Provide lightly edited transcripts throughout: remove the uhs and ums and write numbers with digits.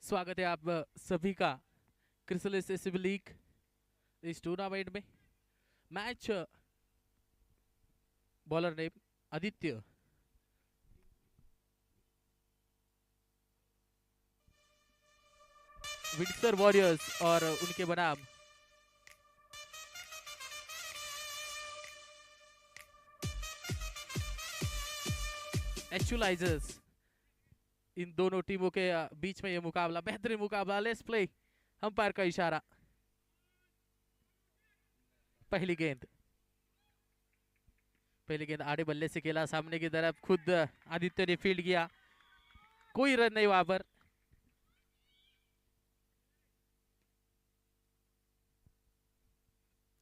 स्वागत है आप सभी का क्रिसलिस एसबी लीग इस टूर्नामेंट में। Match bowler name Aditya, Windsor warriors और उनके बनाम एक्चुअलाइजर्स। इन दोनों टीमों के बीच में ये मुकाबला, बेहतरीन मुकाबला। Let's play. अंपायर का इशारा। पहली गेंद आड़े बल्ले से खेला सामने की तरफ, खुद आदित्य ने फील्ड किया, कोई रन नहीं वहां पर।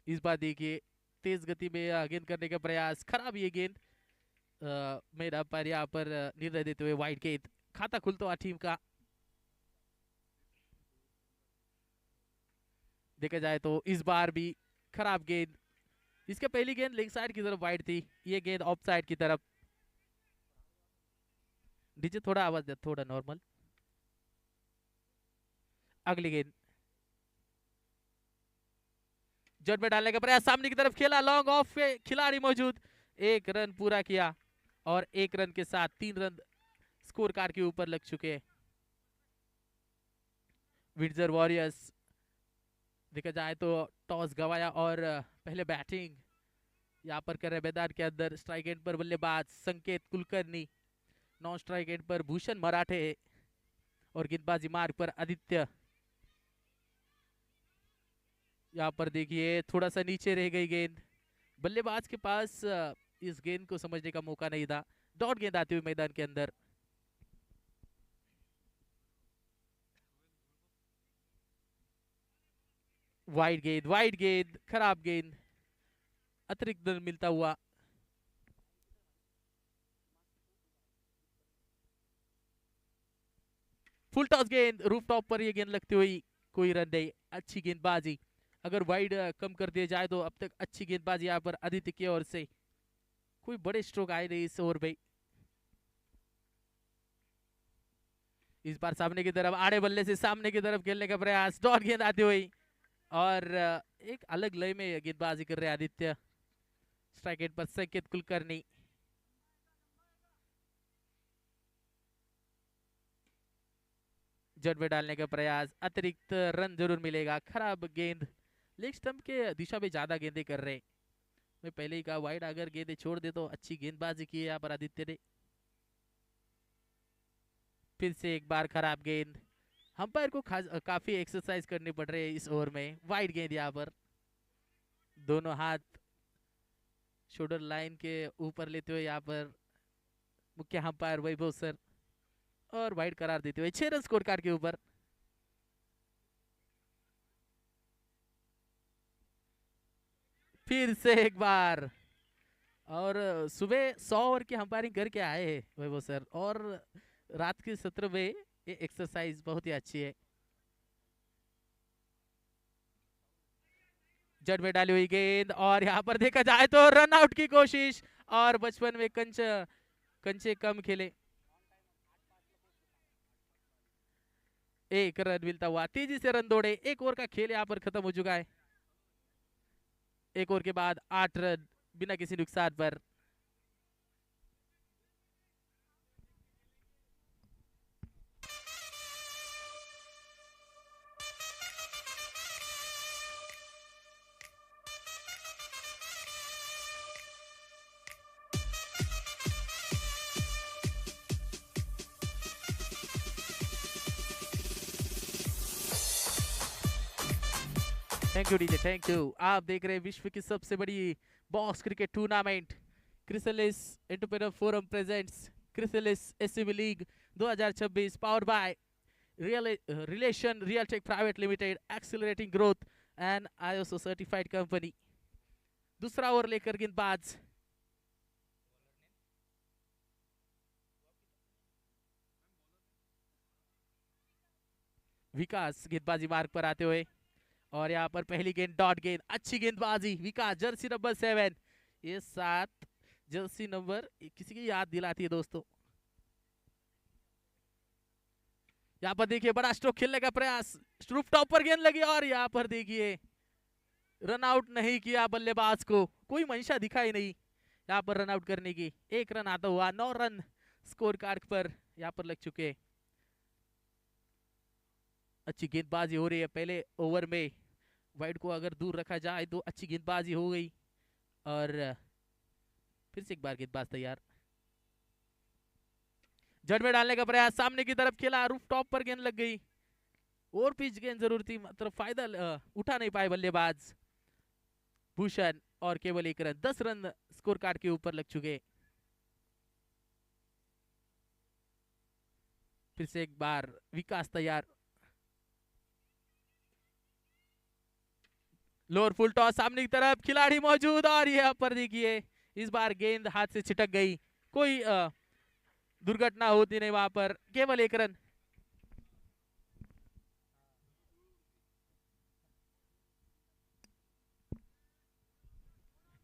इस बार देखिए तेज गति में गेंद करने का प्रयास, खराब ये गेंद। मेरा अंपायर यहाँ पर निर्णय देते हुए वाइड गेंद। खाता खुलता हुआ टीम का। देखा जाए तो इस बार भी खराब गेंद। इसके पहली गेंद लेग साइड की तरफ वाइड थी, ये गेंद ऑफ साइड की तरफ। डीजे थोड़ा आवाज दे, थोड़ा नॉर्मल। अगली गेंद जड़ में डालने का प्रयास, सामने की तरफ खेला, लॉन्ग ऑफ पे खिलाड़ी मौजूद। एक रन पूरा किया और एक रन के साथ 3 रन स्कोर कार्ड के ऊपर लग चुके हैं विंडसर वॉरियर्स। देखा जाए तो टॉस गवाया और पहले बैटिंग यहाँ पर कर रहे मैदान के अंदर। स्ट्राइक एंड पर बल्लेबाज संकेत कुलकर्णी, नॉन स्ट्राइक एंड पर भूषण मराठे और गेंदबाजी मार्ग पर आदित्य। यहाँ पर देखिए थोड़ा सा नीचे रह गई गेंद, बल्लेबाज के पास इस गेंद को समझने का मौका नहीं था। डॉट गेंद आती हुई मैदान के अंदर। वाइड गेंद, खराब गेंद, अतिरिक्त रन मिलता हुआ। फुल टॉस गेंद, रूफ टॉप पर ये गेंद लगती हुई, कोई रन नहीं। अच्छी गेंदबाजी, अगर वाइड कम कर दिया जाए तो अब तक अच्छी गेंदबाजी यहाँ पर आदित्य की ओर से। कोई बड़े स्ट्रोक आए नहीं इस ओवर में। इस बार सामने की तरफ आड़े बल्ले से सामने की तरफ खेलने का प्रयास, डॉट गेंद आती हुई और एक अलग लय में गेंदबाजी कर रहे आदित्य। स्ट्राइक एंड पर संकेत कुलकर्णी। जड़ में डालने का प्रयास, अतिरिक्त रन जरूर मिलेगा। खराब गेंद, लेग स्टंप के दिशा में ज्यादा गेंदे कर रहे। मैं पहले ही कहा वाइड अगर गेंदे छोड़ दे तो अच्छी गेंदबाजी की है यहाँ पर आदित्य ने। फिर से एक बार खराब गेंद। अंपायर को काफी एक्सरसाइज करनी पड़ रही है इस ओवर में। वाइड गेंद यहाँ पर, दोनों हाथ शोल्डर लाइन के ऊपर लेते हुए यहाँ पर मुख्य अंपायर वैभव सर, और वाइड करार देते हुए 6 रन स्कोर कार्ड के ऊपर। फिर से एक बार, और सुबह 100 ओवर की अंपायरिंग करके आए हैं वैभव सर, और रात के सत्र में ये एक्सरसाइज बहुत ही अच्छी है। जड़ में डाली हुई गेंद, और यहाँ पर देखा जाए तो रन आउट की कोशिश, और बचपन में कंचे कम खेले। एक रन मिलता हुआ, तेजी से रन दौड़े। एक ओवर का खेल यहाँ पर खत्म हो चुका है। एक ओवर के बाद 8 रन बिना किसी नुकसान पर। Thank you DJ, thank you. आप देख रहे हैं विश्व की सबसे बड़ी box cricket tournament, Chrysalis entrepreneur forum presents Chrysalis SB league 2026, powered by Relation Real Tech private limited, accelerating growth and ISO certified company. दूसरा ओवर लेकर गेंदबाज विकास गेंदबाजी मार्ग पर आते हुए, और यहाँ पर पहली गेंद डॉट गेंद। अच्छी गेंदबाजी विकास, जर्सी नंबर 7। ये 7 जर्सी नंबर किसी की याद दिलाती है दोस्तों। यहाँ पर देखिए बड़ा स्ट्रोक खेलने का प्रयास, रूफ टॉप पर गेंद लगी और यहाँ पर देखिए रन आउट नहीं किया बल्लेबाज को, कोई मंशा दिखाई नहीं यहाँ पर रन आउट करने की। एक रन आता हुआ, 9 रन स्कोर कार्ड पर यहाँ पर लग चुके। अच्छी गेंदबाजी हो रही है पहले ओवर में, वाइड को अगर दूर रखा जाए तो अच्छी गेंदबाजी हो गई। और फिर से एक बार गेंदबाज तैयार, जड़ में डालने का प्रयास, सामने की तरफ खेला, रूफ टॉप पर गेंद लग गई। और पिच गेंद जरूर थी, मतलब फायदा उठा नहीं पाए बल्लेबाज भूषण, और केवल एक रन, 10 रन स्कोर कार्ड के ऊपर लग चुके। फिर से एक बार विकास तैयार, लोअर फुल टॉस, सामने की तरफ खिलाड़ी मौजूद, और यहाँ पर देखिए इस बार गेंद हाथ से छिटक गई, कोई दुर्घटना होती नहीं वहां पर, केवल एक रन।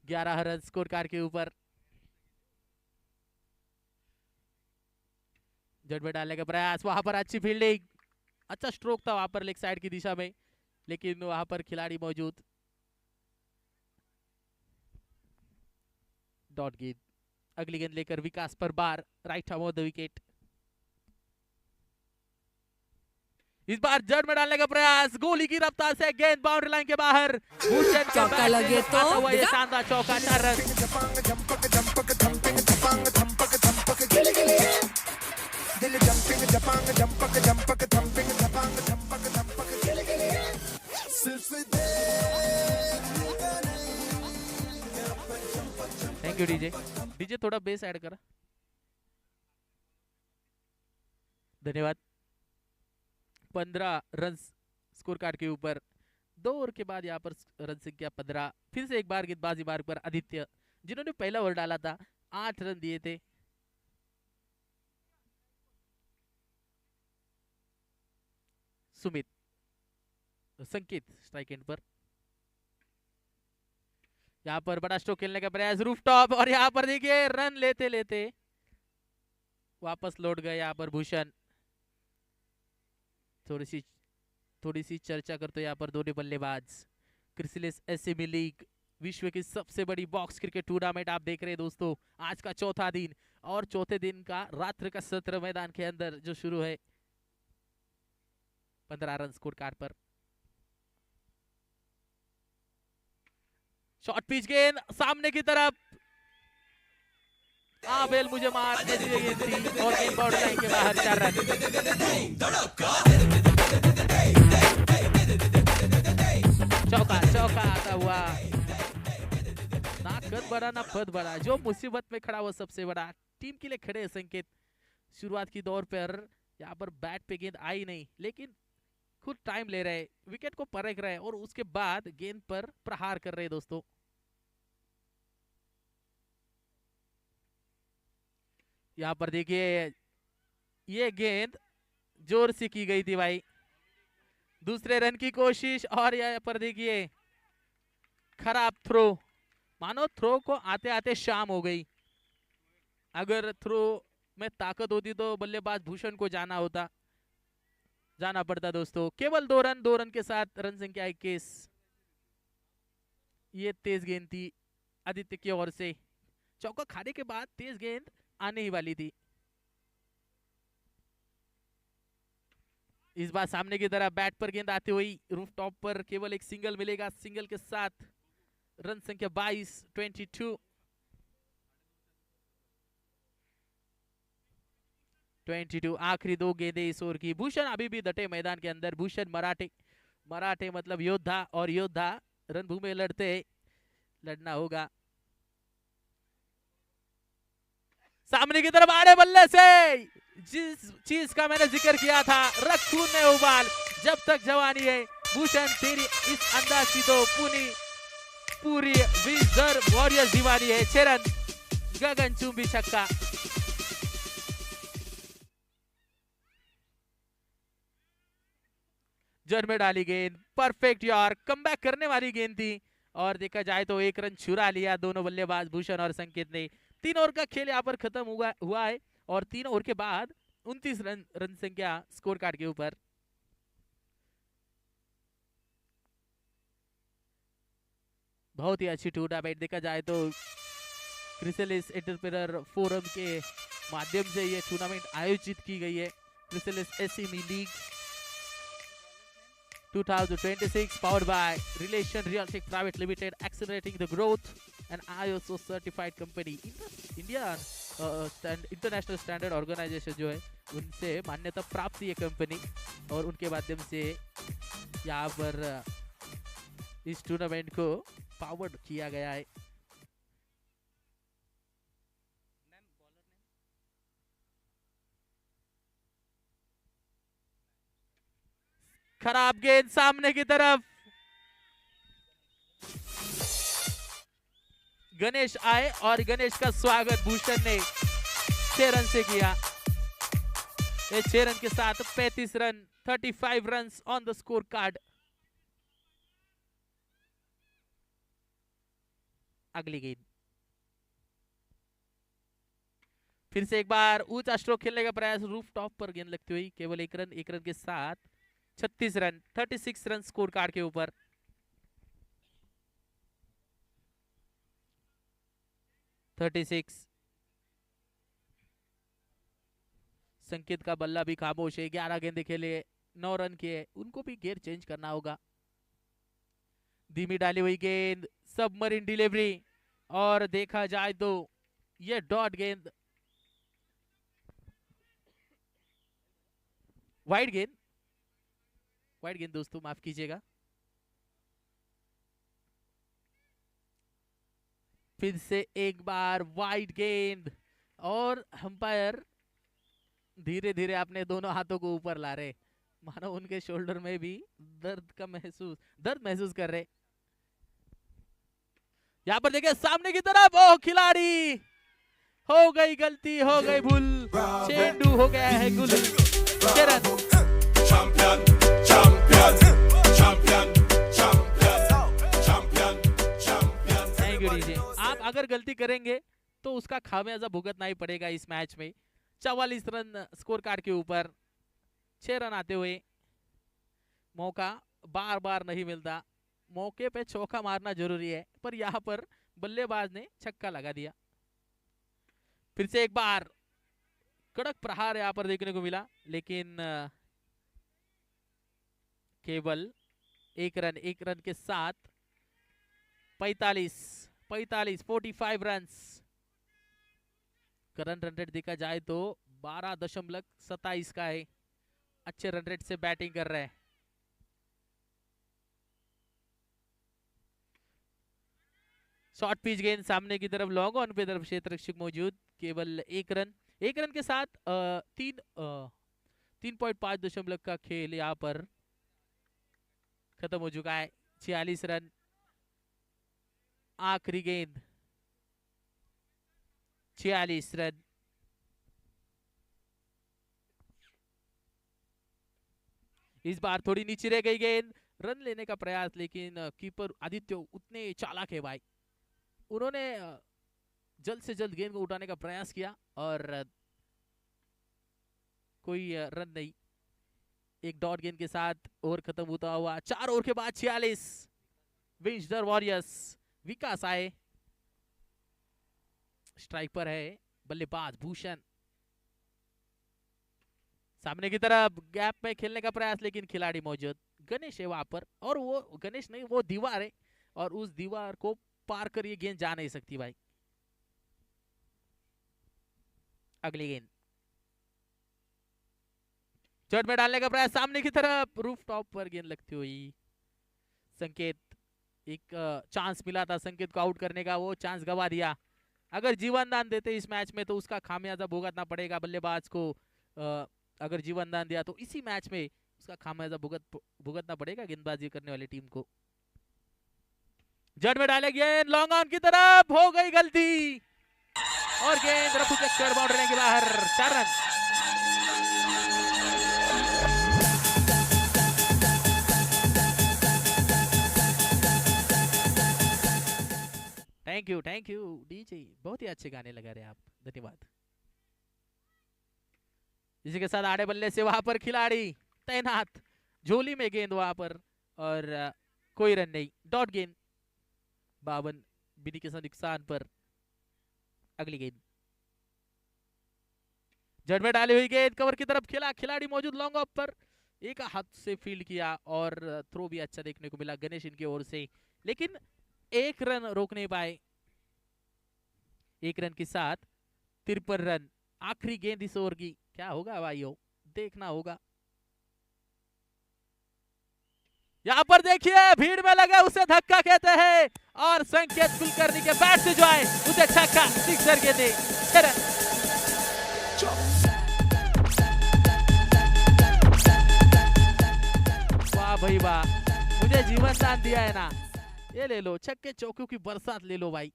ग्यारह रन स्कोर कार्ड के ऊपर। जड़ में डालने का प्रयास, वहां पर अच्छी फील्डिंग, अच्छा स्ट्रोक था वहां पर लेग साइड की दिशा में, लेकिन वहां पर खिलाड़ी मौजूद। डॉट गेंद, अगली गेंद लेकर विकास पर बार, राइट ऑफ द विकेट। इस बार जड़ में डालने का प्रयास, गोली की रफ्तार से गेंद बाउंड्री लाइन के बाहर, भूषण चौका लगे तो ये शानदार चौका, 4 run. Thank you DJ, DJ थोड़ा बेस ऐड करा, धन्यवाद। 15 रन स्कोर कार्ड के ऊपर, 2 ओवर के बाद यहाँ पर रन संख्या 15। फिर से एक बार गेंदबाजी मार्ग पर आदित्य, जिन्होंने पहला ओवर डाला था, 8 रन दिए थे। सुमित, संकेत स्ट्राइक एंड पर, यहाँ पर बड़ा स्ट्रोक खेलने का प्रयास, रूफ टॉप, और यहाँ पर देखिए रन लेते लेते वापस लौट गए यहाँ पर भूषण। थोड़ी सी चर्चा करते यहाँ पर दोनों बल्लेबाज। क्रिसलेस एसएमई लीग, विश्व की सबसे बड़ी बॉक्स क्रिकेट टूर्नामेंट आप देख रहे हैं दोस्तों, आज का चौथा दिन, और चौथे दिन का रात्र का सत्र मैदान के अंदर जो शुरू है। 15 रन स्कोर कार्ड पर, शॉर्ट पिच गेंद सामने की तरफ, बेल मुझे मार, ऐसी गेंद थी, और गेंद बाउंड्री लाइन के बाहर, 4 रन। चौका, चौका आता हुआ, ना कद बड़ा ना पद बड़ा, जो मुसीबत में खड़ा हुआ सबसे बड़ा, टीम के लिए खड़े संकेत। शुरुआत की दौर पर यहाँ पर बैट पे गेंद आई नहीं, लेकिन खुद टाइम ले रहे, विकेट को परख रहे, और उसके बाद गेंद पर प्रहार कर रहे दोस्तों। यहाँ पर देखिए ये गेंद जोर से की गई थी भाई, दूसरे रन की कोशिश, और यहाँ पर देखिए खराब थ्रो, मानो थ्रो को आते आते शाम हो गई। अगर थ्रो में ताकत होती तो बल्लेबाज भूषण को जाना पड़ता दोस्तों। केवल 2 रन के साथ रन संख्या 21। ये तेज गेंद थी आदित्य की ओर से, चौका खाने के बाद तेज गेंद आने ही वाली थी। इस बार सामने की तरफ बैट पर गेंद आती हुई, रूफ टॉप पर केवल एक सिंगल मिलेगा, सिंगल के साथ रन संख्या 22। आखिरी 2 गेंदें इस ओवर की। भूषण अभी भी डटे मैदान के अंदर, भूषण मराठे मतलब योद्धा, और योद्धा रणभूमि लड़ना होगा। सामने की तरफ आड़े बल्ले से, जिस चीज का मैंने जिक्र किया था, रख खून में उबाल, जब तक जवानी है। भूषण तेरी इस अंदाज की तो पूरी विजर वॉरियर्स दीवानी है। 6 रन, गगनचुंबी छक्का। जड़ में डाली गेंद, परफेक्ट यार, कमबैक करने वाली गेंद थी, और देखा जाए तो 1 रन छुरा लिया दोनों बल्लेबाज भूषण और संकेत ने। 3 ओवर का खेल यहाँ पर खत्म हुआ है, और 3 ओवर के बाद 29 रन संख्या स्कोर कार्ड के ऊपर। बहुत ही अच्छी टूर्नामेंट देखा जाए तो क्रिसलिस एंटरप्रेन्योर फोरम के माध्यम से ये टूर्नामेंट आयोजित की गई है। Chrysalis SME league 2026 powered by Relation Realtek Private Limited, accelerating the growth, an ISO certified company। India international standard organization जो है उनसे मान्यता प्राप्त ये कंपनी, और उनके माध्यम से यहाँ पर इस टूर्नामेंट को पावर्ड किया गया है। खराब गेंद सामने की तरफ, गणेश आए और गणेश का स्वागत भूषण ने 6 रन से किया। 6 रन के साथ 35 run, 35 run on the score card. अगली गेंद फिर से एक बार ऊंचा स्ट्रोक खेलने का प्रयास, रूफ टॉप पर गेंद लगती हुई, केवल 1 रन। 1 रन के साथ 36 रन, 36 रन स्कोर कार्ड के ऊपर। संकेत का बल्ला भी खामोश है। 11 गेंदे खेले, 9 रन किए, उनको भी गियर चेंज करना होगा। धीमी डाली हुई गेंद, सबमरीन डिलीवरी, और देखा जाए तो ये डॉट गेंद, वाइड गेंद, वाइड गेंद दोस्तों, माफ कीजिएगा। फिर से एक बार वाइड गेंद, और अंपायर धीरे धीरे अपने दोनों हाथों को ऊपर ला रहे, मानो उनके शोल्डर में भी दर्द महसूस कर रहे। यहाँ पर देखिए सामने की तरफ, ओ खिलाड़ी, हो गई गलती, हो गई भूल, चेंडू हो गया है गुल। चरण champion champion champion champion champion. Thank you DJ. आप अगर गलती करेंगे तो उसका खामियाजा भुगतना ही पड़ेगा इस मैच में। 44 रन स्कोर कार्ड के ऊपर, 6 रन आते हुए। मौका बार बार नहीं मिलता, मौके पे चौका मारना जरूरी है, पर यहाँ पर बल्लेबाज ने छक्का लगा दिया। फिर से एक बार कड़क प्रहार यहाँ पर देखने को मिला, लेकिन केवल 1 रन। 1 रन के साथ 45 रन। करंट रन रेट देखा जाए तो 12.27 का है। अच्छे रन रेट से बैटिंग कर रहे हैं। शॉर्ट पिच गेंद सामने की तरफ, लॉन्ग ऑन पे तरफ क्षेत्र रक्षक मौजूद, केवल 1 रन। 1 रन के साथ 3.5 दशमलव का खेल यहाँ पर खत्म हो चुका है। 46 रन। आखिरी गेंद, 46 रन। इस बार थोड़ी नीचे रह गई गेंद, रन लेने का प्रयास, लेकिन कीपर आदित्य उतने चालाक है भाई, उन्होंने जल्द से जल्द गेंद को उठाने का प्रयास किया और कोई रन नहीं। एक डॉट गेंद के साथ ओवर खत्म होता हुआ, 4 ओवर के बाद 46। विंचडर वॉरियर्स, विकास आए, स्ट्राइक पर है बल्लेबाज भूषण। सामने की तरफ गैप में खेलने का प्रयास, लेकिन खिलाड़ी मौजूद, गणेश है वहां पर, और वो गणेश नहीं, वो दीवार है, और उस दीवार को पार कर ये गेंद जा नहीं सकती भाई। अगली गेंद चोट में डालने का प्रयास, सामने की तरफ रूफ टॉप पर गेंद लगती हुई। संकेत, एक चांस मिला था संकेत को आउट करने का, वो चांस गवा दिया। अगर जीवन दान देते इस मैच में तो उसका खामियाजा भुगतना पड़ेगा बल्लेबाज को। अगर जीवन दान दिया तो इसी मैच में उसका खामियाजा भुगतना पड़ेगा गेंदबाजी करने वाली टीम को। जड़ में डाले गेंद, लॉन्ग ऑन की तरफ, हो गई गलती, और गेंद रफू चक्कर बाउंड्री के बाहर। 4 रन। थैंक यू डीजे, बहुत ही अच्छे गाने लगा रहे आप, धन्यवाद। इसी के साथ आड़े बल्ले से वहां पर खिलाड़ी तैनात, झोली में गेंद वहां पर और कोई रन नहीं, डॉट गेंद 52 बिनी के नुकसान पर। अगली गेंद जड़ में डाली हुई गेंद कवर की तरफ खेला, खिलाड़ी मौजूद लॉन्ग ऑफ पर, एक हाथ से फील्ड किया और थ्रो भी अच्छा देखने को मिला गणेश इनकी ओर से, लेकिन एक रन रोक नहीं पाए। एक रन के साथ 53 रन। आखिरी गेंद इस ओवर की, क्या होगा भाइयों, देखना होगा। यहाँ पर देखिए भीड़ में लगे उसे धक्का कहते हैं और संकेत कुलकर्णी के बैट से जो आए उसे छक्का, सिक्सर गेंदे, 6 रन। वाह भाई वाह, मुझे जीवन दान दिया है ना, ये ले लो, छक्के चौकों की बरसात ले लो भाई।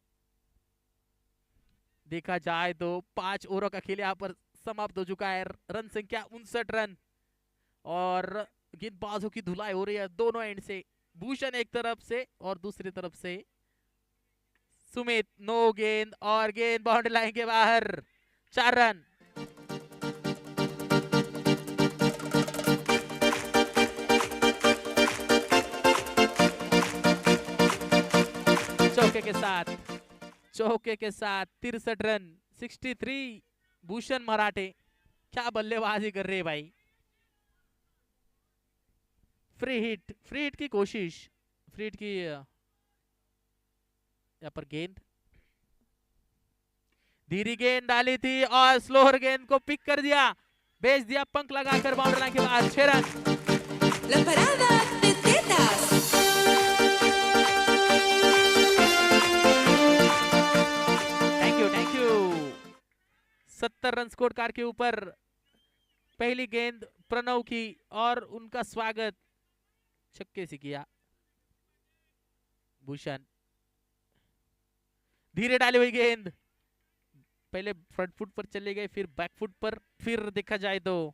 देखा जाए तो 5 ओवरों का खेल यहाँ पर समाप्त हो चुका है। रन संख्या 59 रन और गेंदबाजों की धुलाई हो रही है दोनों एंड से। भूषण एक तरफ से और दूसरी तरफ से सुमित। नो गेंद और गेंद बाउंड्री लाइन के बाहर, 4 रन। चौके के साथ 63 रन, 63। भूषण मराठे क्या बल्लेबाजी कर रहे भाई। फ्री हिट की कोशिश, फ्री हिट की यहाँ पर गेंद, धीरी गेंद डाली थी और स्लोअर गेंद को पिक कर दिया, भेज दिया पंख लगाकर बाउंड्री लाइन के बाद, 6 run. Thank you. 70 run score card के ऊपर पहली गेंद प्रणव की और उनका स्वागत छक्के से किया। भूषण धीरे डाली हुई गेंद, पहले फ्रंट फुट पर चले गए, फिर बैक फुट पर, फिर देखा जाए तो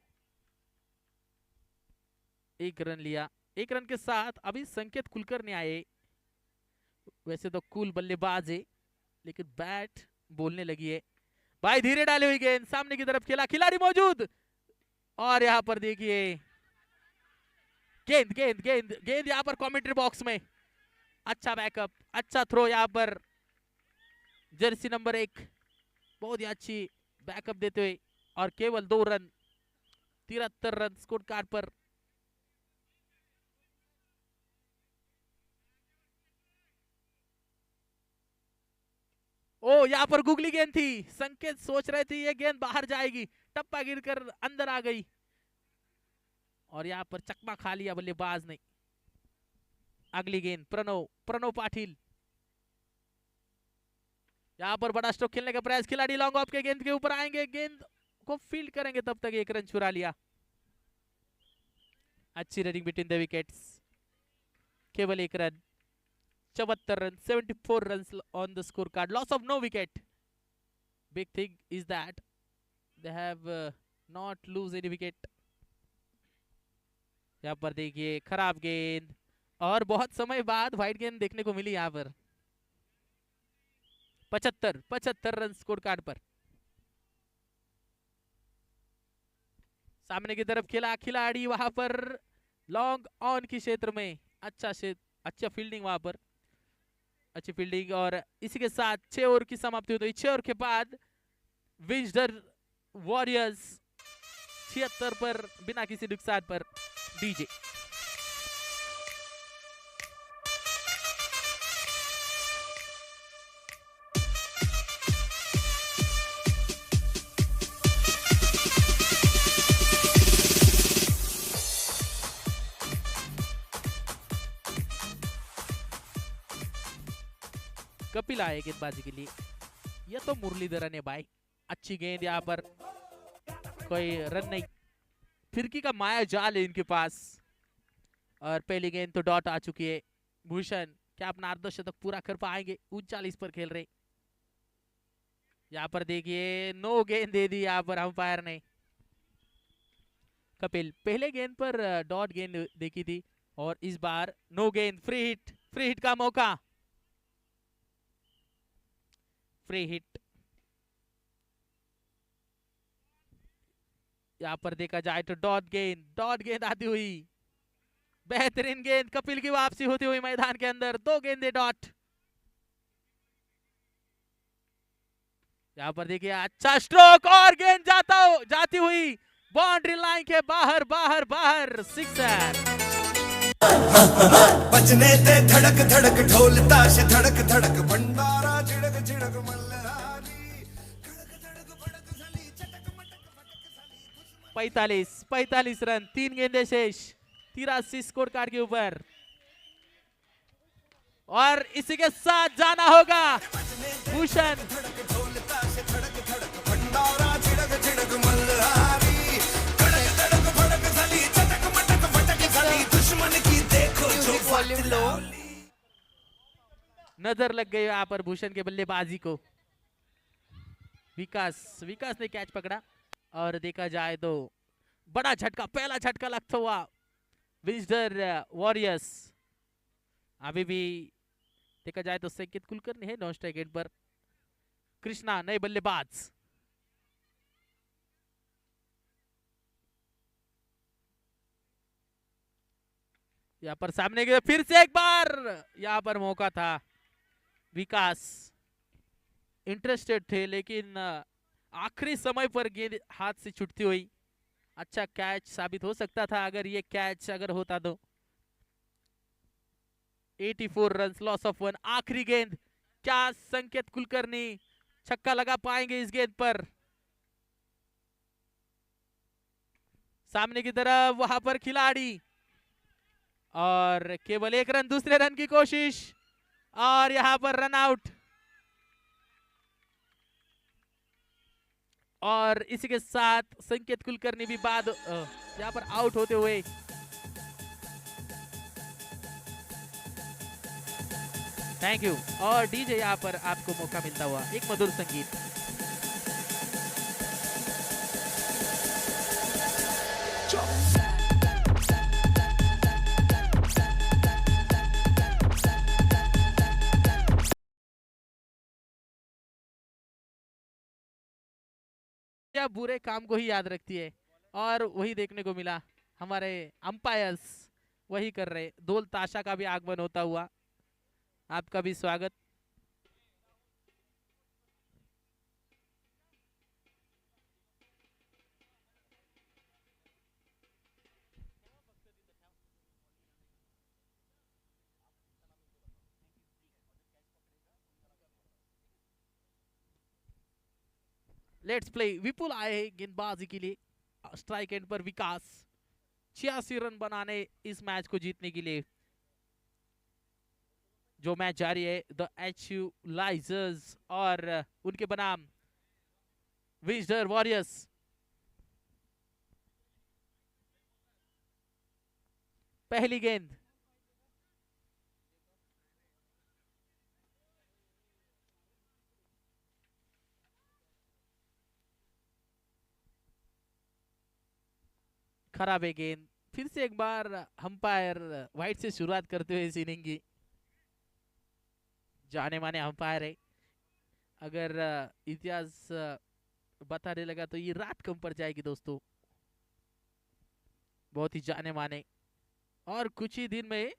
1 रन लिया। 1 रन के साथ अभी संकेत कुलकर्णी आए, वैसे तो कूल बल्लेबाज है लेकिन बैट बोलने लगी है भाई। धीरे डाली हुई गेंद सामने की तरफ खेला, खिलाड़ी मौजूद और यहाँ पर देखिए गेंद गेंद गेंद गेंद यहाँ पर कमेंट्री बॉक्स में, अच्छा बैकअप, अच्छा थ्रो यहाँ पर जर्सी नंबर 1 बहुत ही अच्छी बैकअप देते हुए और केवल 2 रन, 73 रन स्कोर कार्ड पर। ओ यहाँ पर गुगली गेंद थी, संकेत सोच रहे थे ये गेंद बाहर जाएगी, टप्पा गिरकर अंदर आ गई और यहाँ पर चकमा खा लिया बल्लेबाज ने। अगली गेंद प्रणव पाटिल, यहाँ पर बड़ा स्ट्रोक खेलने का प्रयास, खिलाड़ी लॉन्ग ऑफ के गेंद के ऊपर आएंगे, गेंद को फील्ड करेंगे, तब तक 1 रन चुरा लिया। अच्छी रनिंग बिटवीन द विकेट्स, केवल 1 run, 74 run, 74 runs on the scorecard. Loss of no wicket. Big thing is that they have not lose any wicket. यहाँ पर देखिए खराब गेंद और बहुत समय बाद व्हाइट गेंद देखने को मिली यहाँ पर। 75 रन स्कोर कार्ड पर। सामने की तरफ खेला खिलाड़ी, वहां पर लॉन्ग ऑन की क्षेत्र में, अच्छा फील्डिंग वहां पर, अच्छी फील्डिंग और इसी के साथ 6 ओवर की समाप्ति हुई। 6 ओवर के बाद विंजडर वॉरियर्स 76 पर बिना किसी नुकसान पर डीजे। कपिल आए गेंदबाजी के लिए, यह तो मुरलीधरन है भाई, अच्छी गेंद यहाँ पर, कोई रन नहीं, फिरकी का माया जाल है इनके पास और पहली गेंद तो डॉट आ चुकी है। भूषण क्या अपना अर्धशतक पूरा कर पाएंगे, 39 पर खेल रहे। यहाँ पर देखिए नो गेंद दे दी यहाँ पर अंपायर ने। कपिल पहले गेंद पर डॉट गेंद देखी थी और इस बार नो गेंद, फ्री हिट का मौका, फ्री हिट। यहाँ पर देखा जाए तो डॉट गेंद आती हुई, बेहतरीन गेंद, कपिल की वापसी होती हुई मैदान के अंदर, 2 गेंदे डॉट। यहाँ पर देखिए अच्छा स्ट्रोक और गेंद जाती हुई बाउंड्री लाइन के बाहर बाहर बाहर, सिक्सर। बजने ते धड़क धड़क ढोल ताश धड़क धड़क भंडारा झिड़क झिड़क मल्हारी धड़क धड़क भड़क झाली चटक मटक फटक झाली 45 रन, 3 गेंदे शेष, 83 स्कोर कार्ड के ऊपर। और इसी के साथ जाना होगा भूषण। ढोल ताश धड़क धड़क भंडारा झिड़क झिड़क मल्हारी धड़क धड़क भड़क झाली चटक मटक फटक झाली दुश्मन की देखो जो वॉल्यूम लो। नजर लग गई यहाँ पर भूषण के बल्लेबाजी को। विकास ने कैच पकड़ा और देखा जाए तो बड़ा झटका, पहला झटका लगता हुआ विजडर वॉरियर्स। अभी भी देखा जाए तो संकेत कुलकर्णी है नॉन स्ट्राइक एंड पर, कृष्णा नए बल्लेबाज। यहाँ पर सामने के फिर से एक बार यहाँ पर मौका था, विकास इंटरेस्टेड थे लेकिन आखिरी समय पर गेंद हाथ से छूटती हुई। अच्छा कैच साबित हो सकता था अगर ये कैच अगर होता तो। 84 रन, लॉस ऑफ 1। आखिरी गेंद, क्या संकेत कुलकर्णी छक्का लगा पाएंगे इस गेंद पर? सामने की तरफ वहां पर खिलाड़ी और केवल 1 रन, दूसरे रन की कोशिश और यहां पर रन आउट। और इसी के साथ संकेत कुलकर्णी भी बाद यहां पर आउट होते हुए। Thank you. और डीजे यहाँ पर आपको मौका मिलता हुआ एक मधुर संगीत। या बुरे काम को ही याद रखती है और वही देखने को मिला, हमारे अंपायर्स वही कर रहे। ढोल ताशा का भी आगमन होता हुआ, आपका भी स्वागत। Let's play. विपुल आए गेंदबाजी के लिए, स्ट्राइक एंड पर विकास 86 रन बनाने इस मैच को जीतने के लिए। जो मैच जारी है द एचयू लाइजर्स और उनके बनाम विजडर वॉरियर्स। पहली गेंद, खराब है गेंद। फिर से एक बार अंपायर वाइट से शुरुआत करते हुए इस इनिंग की। जाने माने अंपायर है, अगर इतिहास बताने लगा तो ये रात कम पड़ जाएगी दोस्तों। बहुत ही जाने माने और कुछ ही दिन में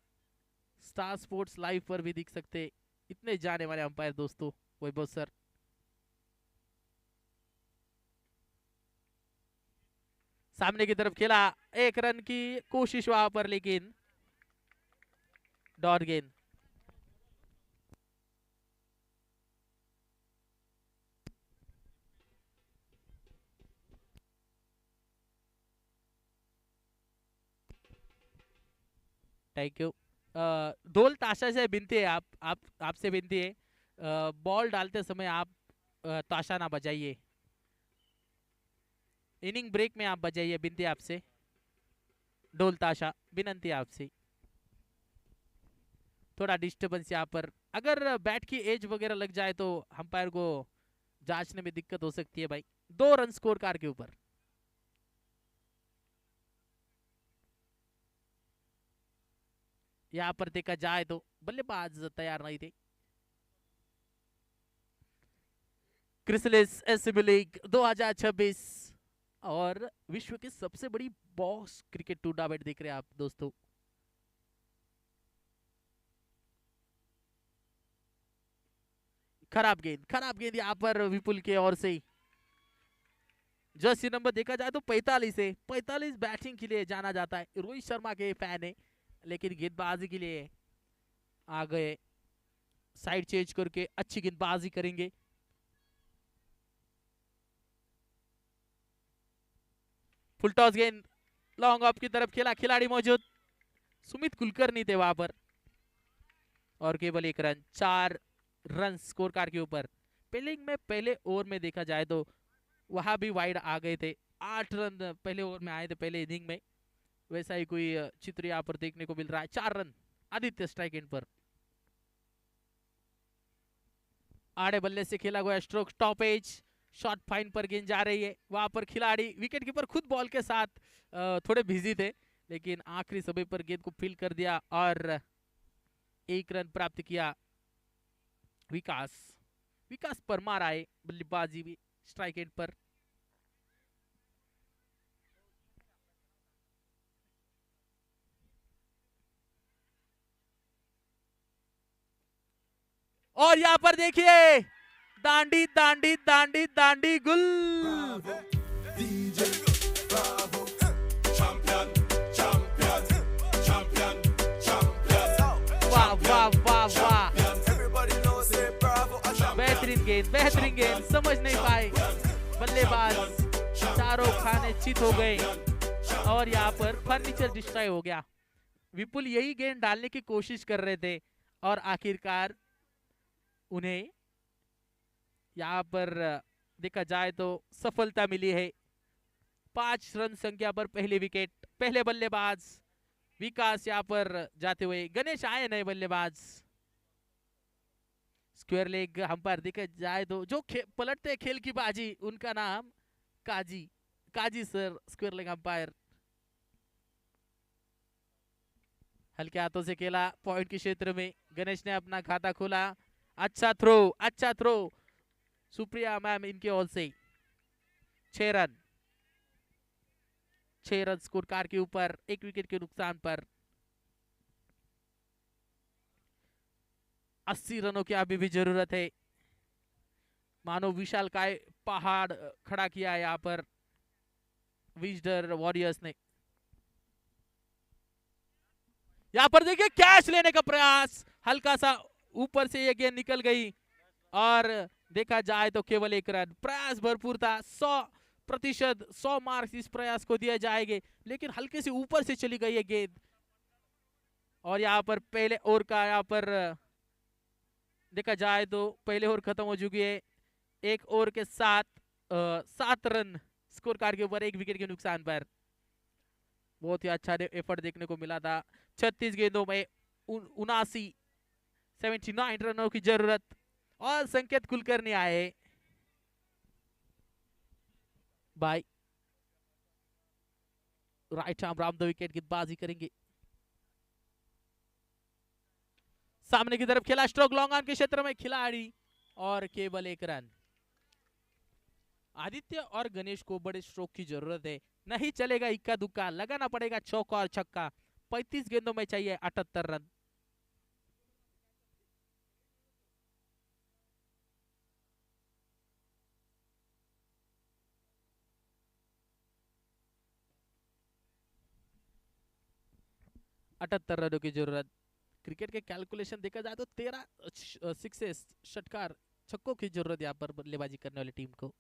स्टार स्पोर्ट्स लाइव पर भी दिख सकते इतने जाने माने अंपायर दोस्तों। वैभव सर सामने की तरफ खेला, 1 रन की कोशिश वहां पर लेकिन डॉट गेंद। Thank you. ढोल ताशा से विनती है, आपसे विनती है, बॉल डालते समय आप ताशा ना बजाइए, इनिंग ब्रेक में आप बजाइए, विनती आपसे। ढोल ताशा विनंती आपसे। थोड़ा डिस्टरबेंस यहाँ पर, अगर बैट की एज वगैरह लग जाए तो अंपायर को जांचने में दिक्कत हो सकती है भाई। 2 रन स्कोर कार्ड के ऊपर। यहाँ पर देखा जाए तो बल्लेबाज तैयार नहीं थे। क्रिसलिस एसबी लीग 2026 और विश्व की सबसे बड़ी बॉक्स क्रिकेट टूर्नामेंट देख रहे हैं आप दोस्तों। खराब गेंद यहाँ पर विपुल के ओर से। जर्सी नंबर देखा जाए तो 45 है, 45 बैटिंग के लिए जाना जाता है। रोहित शर्मा के फैन है, लेकिन गेंदबाजी के लिए आ गए। साइड चेंज करके अच्छी गेंदबाजी करेंगे। फुल टॉस गेंद लॉन्ग ऑफ की तरफ खेला, खिलाड़ी मौजूद सुमित कुलकर्णी थे वहां पर और केवल एक रन। 4 रन स्कोर कार्ड के ऊपर। पहले ओवर में देखा जाए तो वहां भी वाइड आ गए थे। 8 रन पहले ओवर में आए थे पहले इनिंग में। वैसा ही कोई चित्र यहाँ पर देखने को मिल रहा है। 4 रन आदित्य स्ट्राइक एंड पर। आड़े बल्ले से खेला गया stroke top edge. Short fine पर गेंद जा रही है। वहां पर खिलाड़ी विकेट कीपर खुद बॉल के साथ थोड़े बिजी थे, लेकिन आखिरी समय पर गेंद को फील कर दिया और 1 रन प्राप्त किया। विकास परमार आए बल्लेबाजी भी स्ट्राइक एंड पर। और यहाँ पर देखिए दांडी दांडी दांडी दांडी गुल। वाह वाह वाह वाह, बेहतरीन गेंद समझ नहीं पाए बल्लेबाज। चारों खाने चित हो गए और यहाँ पर फर्नीचर डिस्ट्रॉय हो गया। विपुल यही गेंद डालने की कोशिश कर रहे थे और आखिरकार उन्हें यहाँ पर देखा जाए तो सफलता मिली है। 5 रन संख्या पर पहले विकेट। पहले बल्लेबाज विकास यहाँ पर जाते हुए। गणेश आए नए बल्लेबाज। स्क्वायर लेग अंपायर देखा जाए तो जो पलटते खेल की बाजी, उनका नाम काजी सर स्क्वायर लेग अंपायर। हल्के हाथों से खेला पॉइंट के क्षेत्र में। गणेश ने अपना खाता खोला। अच्छा थ्रो सुप्रिया मैम इनके ओर से। 6 रन स्कोर कार्ड के ऊपर, 1 विकेट के नुकसान पर। 80 रनों की अभी भी जरूरत है। मानो विशाल काय पहाड़ खड़ा किया है यहाँ पर विजडर वॉरियर्स ने। यहाँ पर देखिए कैच लेने का प्रयास, हल्का सा ऊपर से ये गेंद निकल गई और देखा जाए तो केवल 1 रन। प्रयास भरपूर था। 100% 100 मार्क्स इस प्रयास को दिए जाएंगे, लेकिन हल्के से ऊपर से चली गई है गेंद। और यहाँ पर पहले ओवर का यहाँ पर देखा जाए तो पहले ओवर खत्म हो चुकी है। 1 ओवर के 7 रन स्कोर कार्ड के ऊपर, 1 विकेट के नुकसान पर। बहुत ही अच्छा एफर्ट देखने को मिला था। 36 गेंदों में 79 रनों की जरूरत और संकेत कुलकर्णी आए भाई। Right arm Ram the wicket गेंदबाजी करेंगे। सामने की तरफ खेला स्ट्रोक लॉन्ग ऑन के क्षेत्र में खिलाड़ी और केवल 1 रन। आदित्य और गणेश को बड़े स्ट्रोक की जरूरत है। नहीं चलेगा इक्का दुक्का, लगाना पड़ेगा चौका और छक्का। 35 गेंदों में चाहिए 78 रन। अठहत्तर रनों की जरूरत। क्रिकेट के कैलकुलेशन देखा जाए तो 13 सिक्सेस षटकार छक्कों की जरूरत यहाँ पर बल्लेबाजी करने वाली टीम को।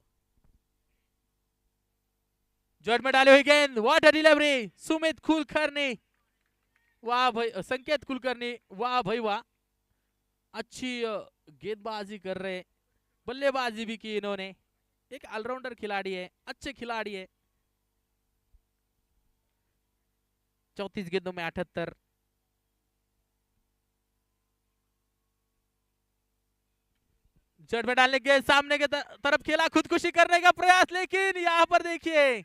जॉइंट में डाले हुए गेंद, what a delivery. Sumit Kulkarni, वाह भाई। संकेत कुलकर्णी, वाह भाई वाह। अच्छी गेंदबाजी कर रहे, बल्लेबाजी भी की इन्होंने। एक ऑलराउंडर खिलाड़ी है, अच्छे खिलाड़ी है। 34 गेंदों में 78। जड़ में डालने के सामने के तरफ खेला, खुदकुशी करने का प्रयास, लेकिन यहां पर देखिए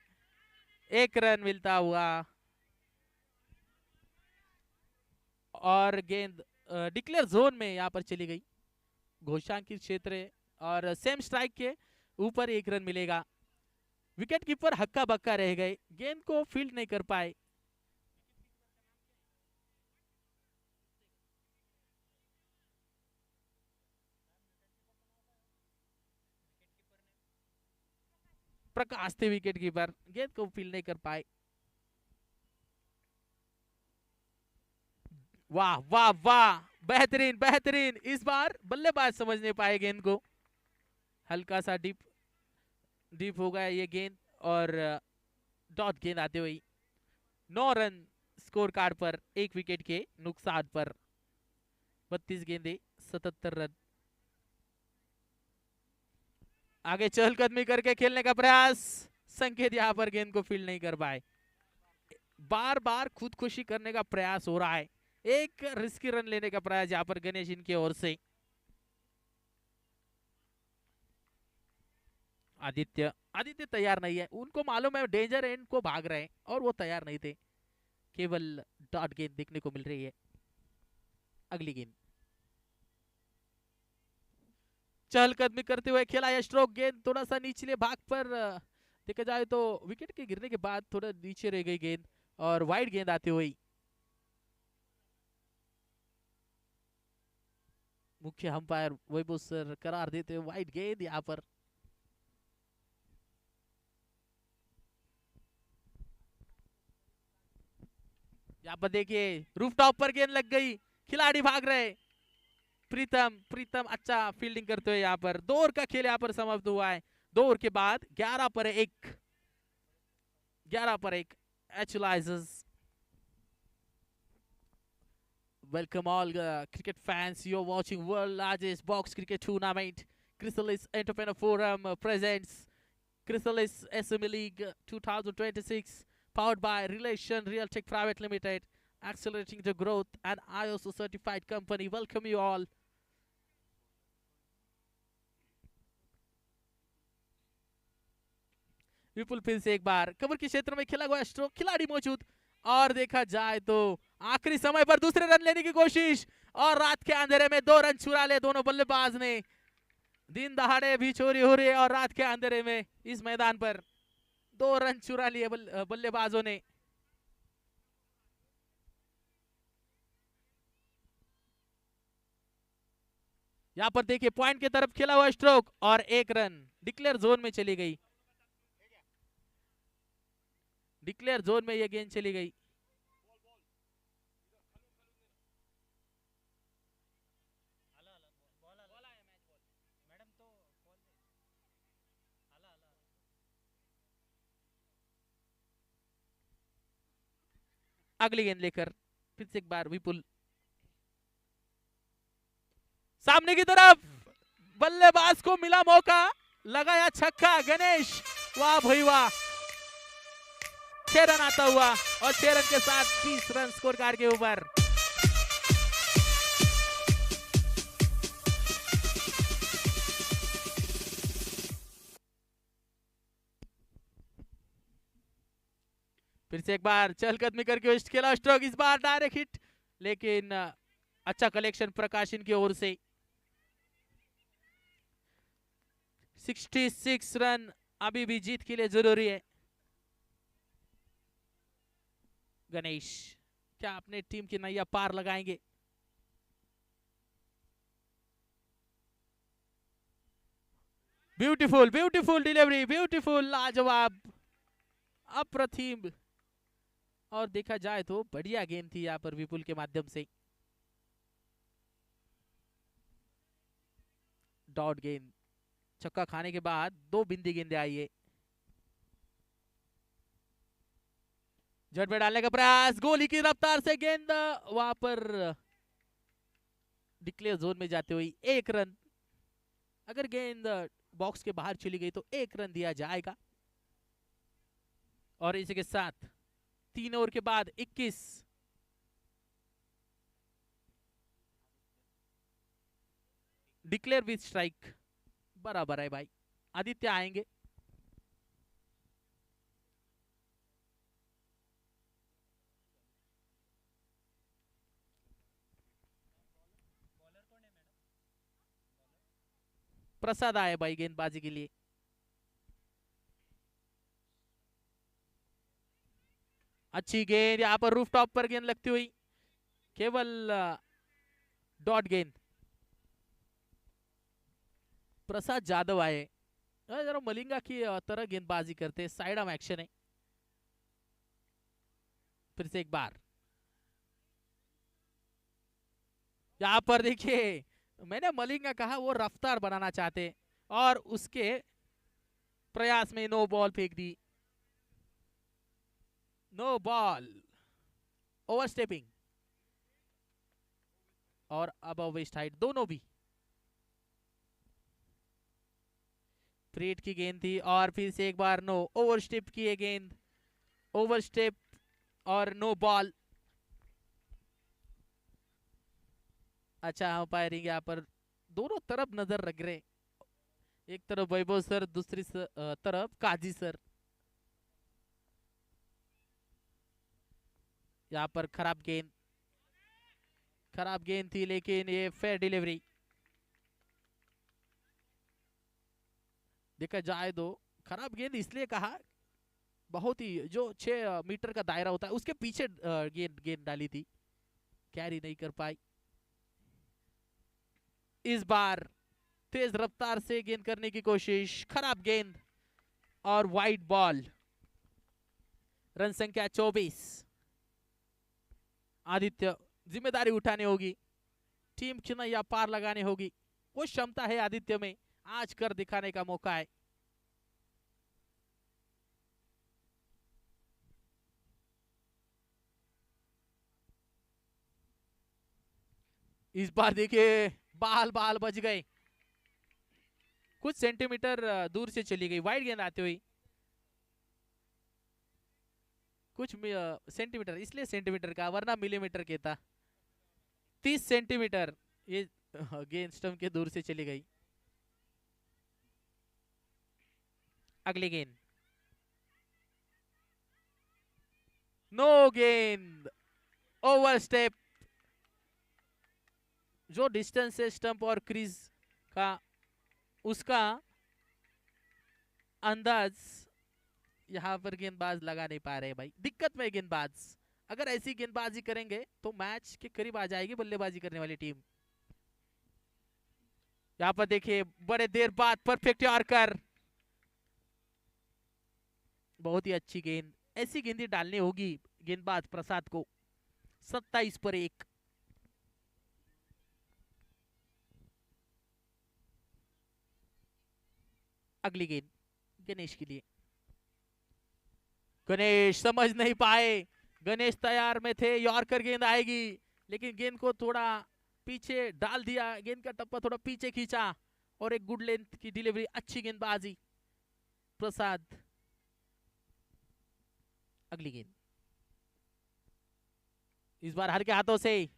1 रन मिलता हुआ और गेंद डिक्लेयर जोन में यहां पर चली गई। घोषांकित क्षेत्र और सेम स्ट्राइक के ऊपर 1 रन मिलेगा। विकेट कीपर हक्का बक्का रह गए, गेंद को फील्ड नहीं कर पाए। प्रकाश थे विकेट कीपर, गेंद को फील्ड नहीं कर पाए। वाह वाह वाह, बेहतरीन बेहतरीन। इस बार बल्लेबाज समझ नहीं पाए गेंद को, हल्का सा डीप डीप हो गया ये गेंद और डॉट गेंद आते हुए 9 रन स्कोर कार्ड पर, एक विकेट के नुकसान पर। 32 गेंदे 77 रन। आगे चहलकदमी करके खेलने का प्रयास, संकेत यहां पर गेंद को फील्ड नहीं कर पाए। बार बार खुदकुशी करने का प्रयास हो रहा है, एक रिस्की रन लेने का प्रयास यहां पर गणेश इनकी ओर से। आदित्य आदित्य तैयार नहीं है, उनको मालूम है डेंजर एंड को भाग रहे हैं और वो तैयार नहीं थे। केवल डॉट गेंद देखने को मिल रही है। अगली गेंद चहलकदमी करते हुए खेला यह स्ट्रोक, गेंद थोड़ा सा निचले भाग पर देखा जाए तो विकेट के गिरने के बाद थोड़ा नीचे रह गई गेंद और वाइड गेंद आती हुई। मुख्य अंपायर वैभव सर करार देते हुए वाइड गेंद यहां पर। यहाँ पर देखिए रूफटॉप पर गेंद लग गई, खिलाड़ी भाग रहे। प्रीतम प्रीतम अच्छा फील्डिंग करते हुए यहाँ पर 2 ओवर का खेल यहाँ पर समाप्त हुआ है। 2 ओवर के बाद 11 पर 1, 11 पर 1 एचुलाइजर्स। Welcome all cricket fans. You're watching world largest box cricket tournament. Chrysalis Entrepreneur Forum presents Chrysalis SME League 2026, powered by Relation Realtech Private Limited, accelerating the growth and ISO certified company. Welcome you all. विपुल फिर से एक बार cover के क्षेत्र में खेला गया stroke, खिलाड़ी मौजूद और देखा जाए तो आखिरी समय पर दूसरे रन लेने की कोशिश और रात के अंधेरे में 2 रन चुरा ले दोनों बल्लेबाज ने। दिन दहाड़े भी चोरी हो रही है और रात के अंधेरे में इस मैदान पर 2 रन चुरा लिए बल्लेबाजों ने। यहाँ पर देखिए पॉइंट की तरफ खेला हुआ स्ट्रोक और 1 रन डिक्लेयर जोन में चली गई। डिक्लेयर जोन में यह गेंद चली गई। अगली गेंद लेकर फिर से एक बार विपुल सामने की तरफ, बल्लेबाज को मिला मौका, लगाया छक्का गणेश। वाह भाई वाह, 6 रन आता हुआ और 6 रन के साथ 20 रन स्कोर कार्ड के ऊपर। फिर से एक बार चहलकदमी करके खेला स्ट्रोक, इस बार डायरेक्ट हिट, लेकिन अच्छा कलेक्शन प्रकाशन की ओर से। 66 रन अभी भी जीत के लिए जरूरी है। गणेश क्या अपने टीम की नैया पार लगाएंगे? ब्यूटीफुल ब्यूटीफुल डिलीवरी, ब्यूटीफुल, लाजवाब, अप्रतिम। और देखा जाए तो बढ़िया गेंद थी यहाँ पर विपुल के माध्यम से। डॉट गेंद, छक्का खाने के बाद 2 बिंदी गेंदें आई है। जड़ में डालने का प्रयास, गोली की रफ्तार से गेंद वहां पर डिक्लेयर जोन में जाते हुए 1 रन। अगर गेंद बॉक्स के बाहर चली गई तो 1 रन दिया जाएगा। और इसी के साथ 3 ओवर के बाद 21 डिक्लेयर विथ स्ट्राइक, बराबर है भाई। आदित्य आएंगे। प्रसाद आए भाई गेंदबाजी के लिए। अच्छी गेंद यहाँ पर रूफ टॉप पर गेंद लगती हुई, केवल डॉट गेंद। प्रसाद जाधव आए, जरा मलिंगा की तरह गेंदबाजी करते, साइड आर्म एक्शन है। फिर से एक बार यहाँ पर देखिए, मैंने मलिंगा कहा वो रफ्तार बनाना चाहते और उसके प्रयास में नो बॉल फेंक दी। नो बॉल, ओवरस्टेपिंग और अब वेस्ट हाइट दोनों भी। फ्रीट की गेंद थी और फिर से एक बार नो, ओवरस्टेप की है गेंद, ओवरस्टेप और नो बॉल। अच्छा अंपायरिंग यहाँ पर दोनों तरफ नजर रख रहे, एक तरफ वैभव सर, दूसरी तरफ काजी सर। यहाँ पर खराब गेंद थी लेकिन ये फेयर डिलीवरी। देखा जाए तो खराब गेंद इसलिए कहा, बहुत ही जो 6 मीटर का दायरा होता है उसके पीछे गेंद डाली थी, कैरी नहीं कर पाई। इस बार तेज रफ्तार से गेंद करने की कोशिश, खराब गेंद और वाइड बॉल। रन संख्या 24। आदित्य जिम्मेदारी उठानी होगी, टीम की नैया पार लगानी होगी। वो क्षमता है आदित्य में, आज कर दिखाने का मौका है। इस बार देखिए बाल बच गए, कुछ सेंटीमीटर दूर से चली गई वाइड गेंद आती हुई, कुछ सेंटीमीटर, इसलिए सेंटीमीटर का वरना मिलीमीटर के था। 30 सेंटीमीटर ये गेंद स्टंप के दूर से चली गई। अगली गेंद नो गेंद, ओवर स्टेप। जो डिस्टेंस है स्टंप और क्रीज का, उसका अंदाज यहाँ पर गेंदबाज लगा नहीं पा रहे भाई, दिक्कत में गेंदबाज। अगर ऐसी गेंदबाजी करेंगे तो मैच के करीब आ जाएगी बल्लेबाजी करने वाली टीम। यहाँ पर देखिए बड़े देर बाद परफेक्ट यॉर्कर, बहुत ही अच्छी गेंद। ऐसी गेंदें डालनी होगी गेंदबाज प्रसाद को। 27 पर 1। अगली गेंद गणेश के लिए, गणेश समझ नहीं पाए, गणेश तैयार में थे, यॉर्कर गेंद आएगी लेकिन गेंद को थोड़ा पीछे डाल दिया, गेंद का टप्पा थोड़ा पीछे खींचा और एक गुड लेंथ की डिलीवरी, अच्छी गेंदबाजी प्रसाद। अगली गेंद इस बार हल्के हाथों से,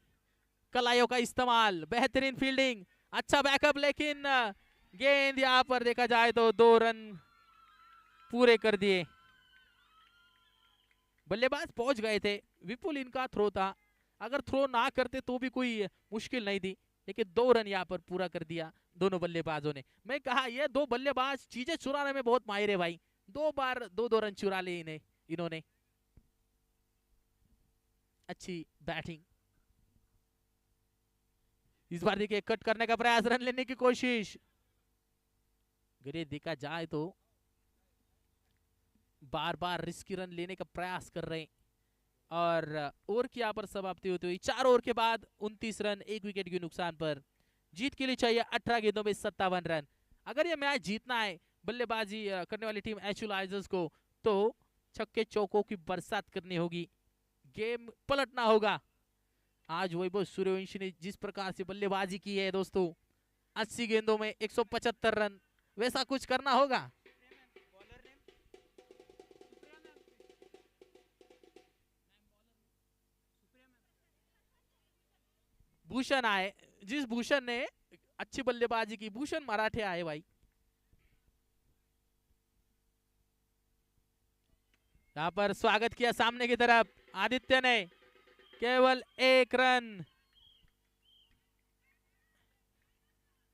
कलाइयों का इस्तेमाल, बेहतरीन फील्डिंग, अच्छा बैकअप, लेकिन गेंद यहां पर देखा जाए तो 2 रन पूरे कर दिए। बल्लेबाज पहुंच गए थे, विपुल इनका थ्रो था, अगर थ्रो ना करते तो भी कोई मुश्किल नहीं थी, लेकिन 2 रन यहाँ पर पूरा कर दिया दोनों बल्लेबाजों ने। मैं कहा ये 2 बल्लेबाज चीजें चुराने में बहुत माहिर है भाई, 2 बार 2 रन चुरा लिए इन्होंने। अच्छी बैटिंग। इस बार देखिए कट करने का प्रयास, रन लेने की कोशिश। अगर देखा जाए तो बार बार रिस्की रन लेने का प्रयास कर रहे हैं और ओवर की यहाँ पर समाप्ति होती हुई 4 ओवर के बाद 29 रन 1 विकेट के नुकसान पर। जीत के लिए चाहिए 18 गेंदों में 57 रन। अगर ये मैच जीतना है बल्लेबाजी करने वाली टीम एचुलाइजर्स को, तो छक्के चौकों की बरसात करनी होगी, गेम पलटना होगा। आज वैभव सूर्यवंशी ने जिस प्रकार से बल्लेबाजी की है दोस्तों, 80 गेंदों में 175 रन, वैसा कुछ करना होगा। भूषण आए, जिस भूषण ने अच्छी बल्लेबाजी की, भूषण मराठे आए भाई। यहाँ पर स्वागत किया सामने की तरफ, आदित्य ने केवल 1 रन,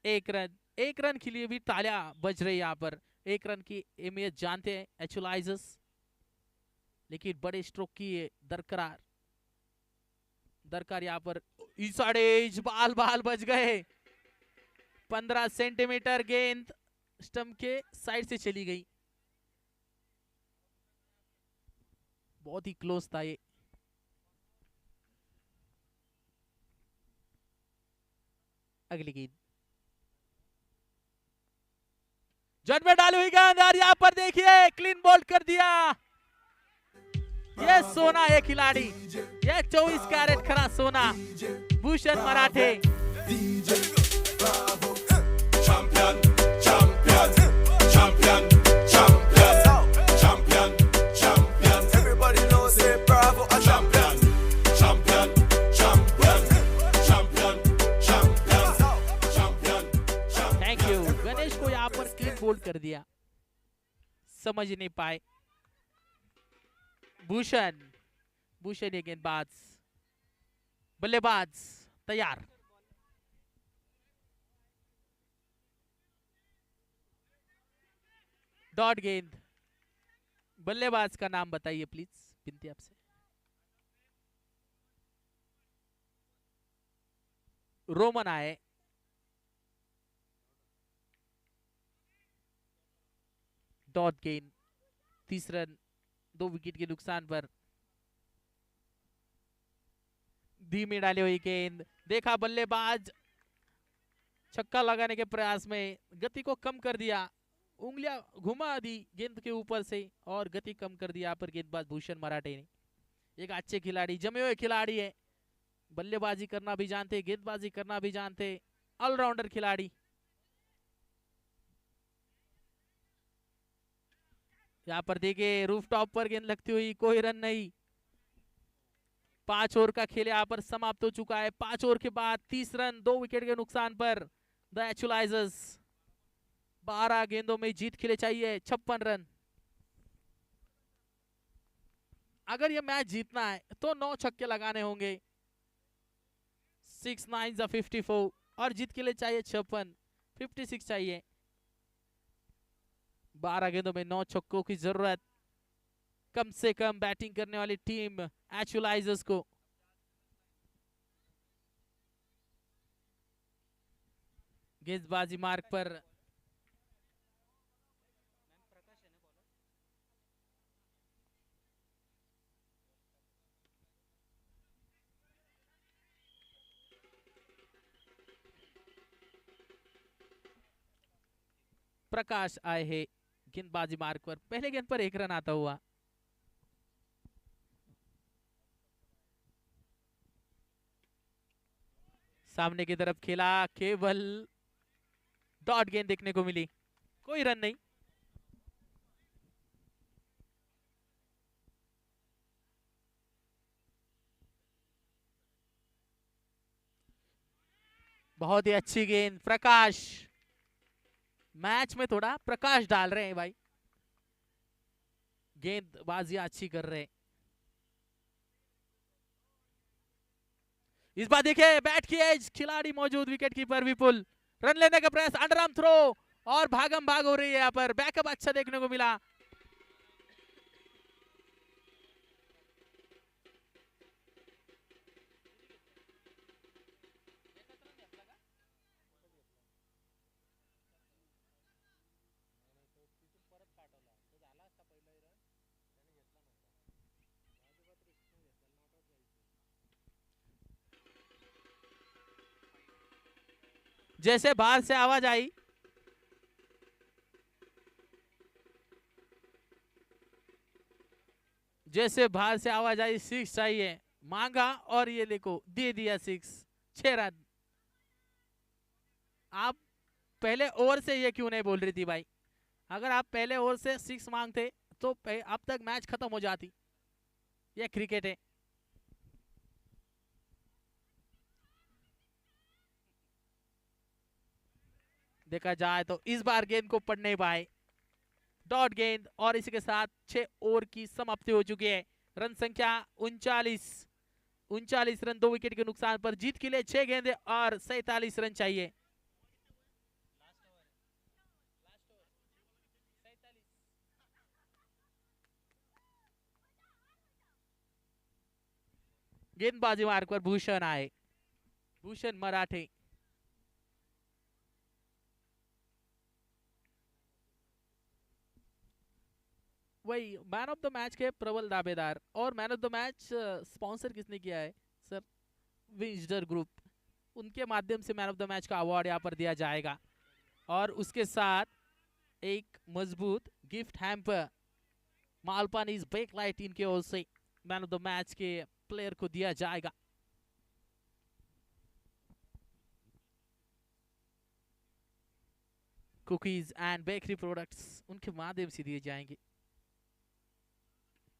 1 रन के लिए भी तालियां बज रही यहाँ पर। 1 रन की अहमियत जानते हैं एचुलाइजर्स, लेकिन बड़े स्ट्रोक की दरकार यहाँ पर इस बाल बाल बच गए। 15 सेंटीमीटर गेंद स्टंप के साइड से चली गई। बहुत ही क्लोज था ये। अगली गेंद जट में डाली हुई गेंद और यहाँ पर देखिए क्लीन बोल्ड कर दिया। ये सोना है खिलाड़ी, ये 24 कैरेट खरा सोना भूषण मराठे। Champion, champion, champion, champion, champion, champion. Everybody knows it, bravo, a champion, champion, champion, champion, champion, champion, champion. Thank you. Ganesh को यहाँ पर क्लीन बोल्ड कर दिया, समझ नहीं पाए। भूषण ये गेंदबाज, बल्लेबाज तैयार। डॉट गेंद। बल्लेबाज का नाम बताइए प्लीज, विनती आपसे। रोमन आए। डॉट गेंद, 30 रन, 2 विकेट के नुकसान पर। धीमी डाली हुई गेंद, देखा बल्लेबाज छक्का लगाने के प्रयास में गति को कम कर दिया, उंगलियां घुमा दी गेंद के ऊपर से और गति कम कर दिया पर गेंदबाज भूषण मराठे ने। एक अच्छे खिलाड़ी, जमे हुए खिलाड़ी है, बल्लेबाजी करना भी जानते, गेंदबाजी करना भी जानते, ऑलराउंडर खिलाड़ी। यहाँ पर देखिए रूफ टॉप पर गेंद लगती हुई, कोई रन नहीं। 5 ओवर का खेल यहाँ पर समाप्त हो चुका है। 5 ओवर के बाद 30 रन, 2 विकेट के नुकसान पर द एक्चुअलाइजर्स 12 गेंदों में जीत के लिए चाहिए 56 रन। अगर ये मैच जीतना है तो 9 छक्के लगाने होंगे। 6 9 54 और जीत के लिए चाहिए 56, 56 चाहिए। 12 गेंदों में 9 छक्कों की जरूरत कम से कम बैटिंग करने वाली टीम एक्चुअलाइजर्स को। गेंदबाजी मार्ग पर प्रकाश आए हैं। गेंदबाजी मार्ग पर पहले गेंद पर 1 रन आता हुआ। सामने की तरफ खेला, केवल डॉट गेंद देखने को मिली, कोई रन नहीं। बहुत ही अच्छी गेंद प्रकाश। मैच में थोड़ा प्रकाश डाल रहे हैं भाई, गेंदबाजी अच्छी कर रहे हैं। इस बार देखिए बैट की एज, खिलाड़ी मौजूद, विकेट कीपर विपुल, रन लेने का प्रयास, अंडरआर्म थ्रो और भागम भाग हो रही है। यहाँ पर बैकअप अच्छा देखने को मिला। जैसे बाहर से आवाज आई, जैसे बाहर से आवाज आई 6 चाहिए, मांगा और ये देखो दे दिया 6, 6 रन। आप पहले ओवर से ये क्यों नहीं बोल रही थी भाई? अगर आप पहले ओवर से 6 मांगते तो अब तक मैच खत्म हो जाती। ये क्रिकेट है। देखा जाए तो इस बार गेंद को पढ़ नहीं पाए, डॉट गेंद, और इसी के साथ 6 ओवर की समाप्ति हो चुकी है। रन संख्या 39 रन, 2 विकेट के नुकसान पर जीत के लिए 6 गेंदे और 47 रन चाहिए। गेंदबाजी मार्ग पर भूषण आए, भूषण मराठे। वही मैन ऑफ द मैच के प्रबल दावेदार। और man of the match sponsor किसने किया है सर? विंजडर ग्रुप, उनके माध्यम से मैन ऑफ द मैच का अवार्ड यहाँ पर दिया जाएगा। और उसके साथ एक मजबूत गिफ्ट हैम्पर मालपानीज बैकलाइट इनके ओर से मैन ऑफ द मैच के प्लेयर को दिया जाएगा। कुकीज एंड बेकरी प्रोडक्ट्स उनके माध्यम से दिए जाएंगे।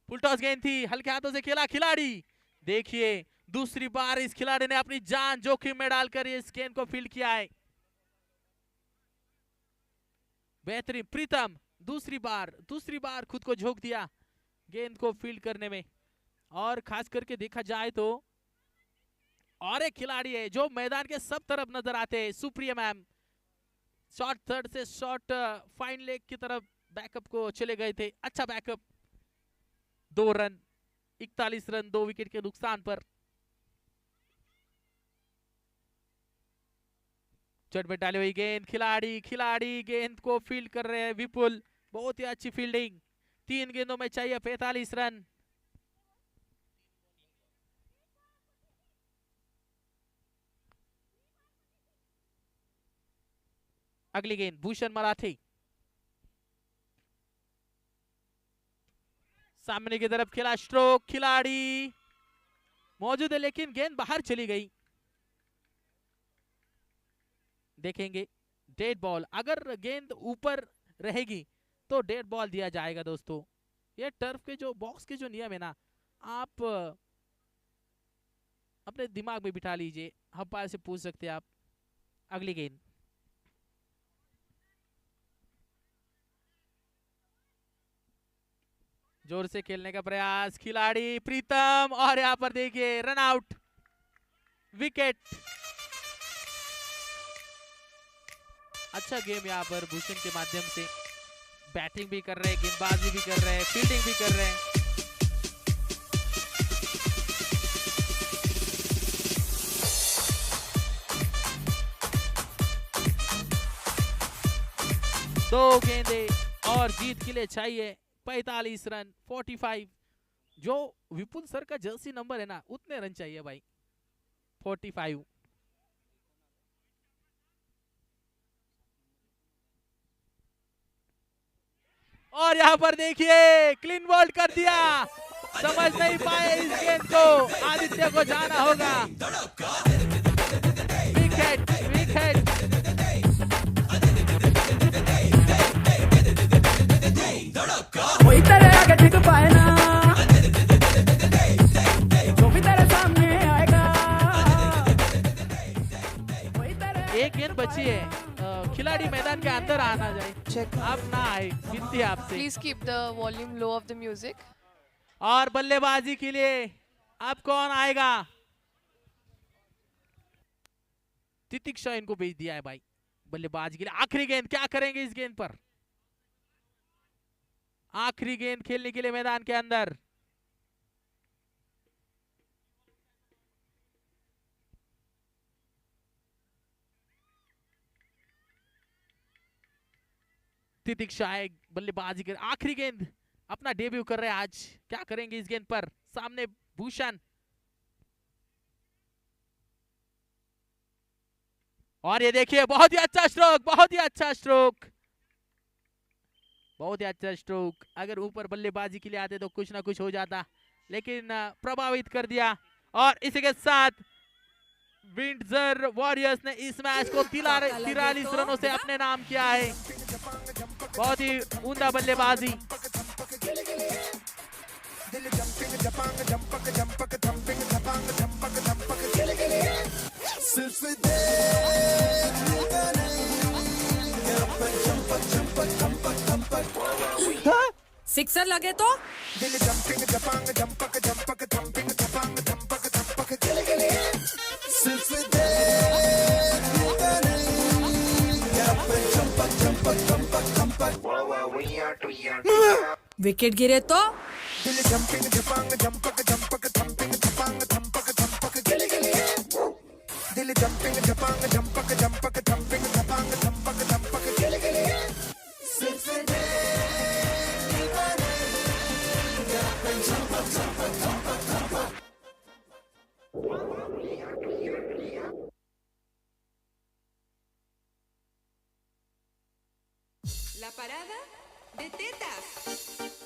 फुल टॉस गेंद थी, हल्के हाथों से खेला खिलाड़ी। देखिए दूसरी बार इस खिलाड़ी ने अपनी जान जोखिम में डालकर इस गेंद को फील्ड किया है। बेहतरीन प्रीतम, दूसरी बार खुद को झोंक दिया गेंद को फील्ड करने में। और खास करके देखा जाए तो और एक खिलाड़ी है जो मैदान के सब तरफ नजर आते हैं, सुप्रिया मैम। शॉर्ट थर्ड से शॉर्ट फाइन लेग की तरफ बैकअप को चले गए थे, अच्छा बैकअप। 2 रन, 41 रन 2 विकेट के नुकसान पर। चट में डाली हुई गेंद, खिलाड़ी गेंद को फील्ड कर रहे हैं विपुल, बहुत ही अच्छी फील्डिंग। 3 गेंदों में चाहिए 45 रन। अगली गेंद भूषण मराठी, सामने की तरफ खेला, स्ट्रोक, खिलाड़ी मौजूद है लेकिन गेंद बाहर चली गई। देखेंगे डेड बॉल, अगर गेंद ऊपर रहेगी तो डेड बॉल दिया जाएगा दोस्तों। ये टर्फ के जो बॉक्स के जो नियम है ना, आप अपने दिमाग में बिठा लीजिए, अंपायर से पूछ सकते हैं आप। अगली गेंद जोर से खेलने का प्रयास, खिलाड़ी प्रीतम, और यहां पर देखिए रन आउट, विकेट। अच्छा गेम यहाँ पर भूषण के माध्यम से, बैटिंग भी कर रहे हैं, गेंदबाजी भी कर रहे हैं, फील्डिंग भी कर रहे हैं। दो गेंदे और जीत के लिए चाहिए 45 रन, 45। जो विपुल सर का जर्सी नंबर है ना, उतने रन चाहिए भाई, 45। और यहाँ पर देखिए क्लीन बोल्ड कर दिया, समझ नहीं पाए इस गेंद को, आदित्य को जाना होगा। Wicket, wicket. कोई तेरे आगे टिक पाए ना, जो भी तेरे सामने आएगा। एक गेंद बची है, खिलाड़ी मैदान के अंदर आना जाए, आप ना आए, विनती है आपसे। Please keep the volume low of the music. और बल्लेबाजी के लिए अब कौन आएगा? तितिक्षा इनको भेज दिया है भाई बल्लेबाजी के लिए। आखिरी गेंद, क्या करेंगे इस गेंद पर? आखिरी गेंद खेलने के लिए मैदान के अंदर। तितिक्षा बल्लेबाजी कर, आखिरी गेंद, अपना डेब्यू कर रहे हैं आज, क्या करेंगे इस गेंद पर? सामने भूषण, और ये देखिए बहुत ही अच्छा स्ट्रोक, बहुत ही अच्छा स्ट्रोक, बहुत ही अच्छा स्ट्रोक। अगर ऊपर बल्लेबाजी के लिए आते तो कुछ ना कुछ हो जाता, लेकिन प्रभावित कर दिया। और इसी के साथ विंडसर वॉरियर्स ने इस मैच को 43 रनों से अपने नाम किया है। बहुत ही उम्दा बल्लेबाजी। सिक्सर लगे तो विकेट गिरे तो jumping झपांग झंपक झंपक jumping झपांग झंपक झंपक गिल गिल सिर्फ दीवाने झंपक झंपक झंपक झंपक La parada de tetas.